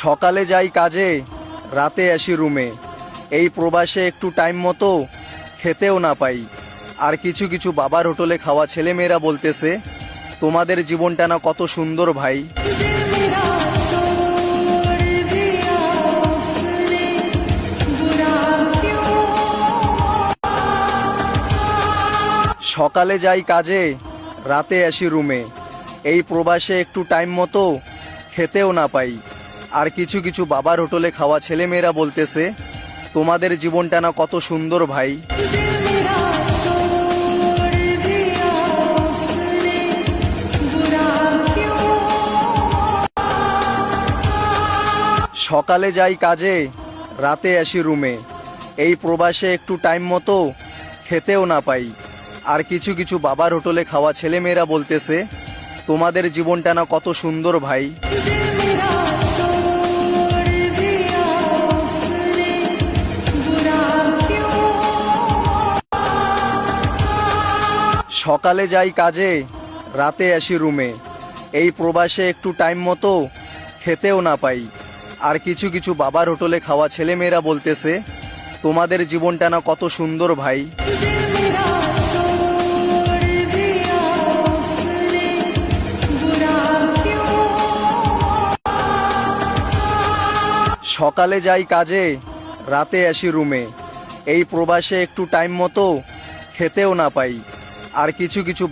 সকালে যাই কাজে, রাতে আসি রুমে। এই প্রবাসে একটু টাইম মতো খেতেও না পাই। আর কিছু কিছু বাবার হোটেলে খাওয়া ছেলেমেয়েরা বলতেছে, তোমাদের জীবনটা না কত সুন্দর ভাই। সকালে যাই কাজে, রাতে আসি রুমে। এই প্রবাসে একটু টাইম মতো খেতেও না পাই। আর কিছু কিছু বাবার হোটেলে খাওয়া ছেলেমেয়েরা বলতেছে, তোমাদের জীবনটা না কত সুন্দর ভাই। সকালে যাই কাজে, রাতে আসি রুমে। এই প্রবাসে একটু টাইম মতো খেতেও না পাই। আর কিছু কিছু বাবার হোটেলে খাওয়া ছেলেমেয়েরা বলতেছে, তোমাদের জীবনটা না কত সুন্দর ভাই। সকালে যাই কাজে, রাতে আসি রুমে। এই প্রবাসে একটু টাইম মতো খেতেও না পাই। আর কিছু কিছু বাবার হোটেলে খাওয়া ছেলেমেয়েরা বলতেছে, তোমাদের জীবনটা না কত সুন্দর ভাই। সকালে যাই কাজে, রাতে আসি রুমে। এই প্রবাসে একটু টাইম মতো খেতেও না পাই। আর কিছু কিছু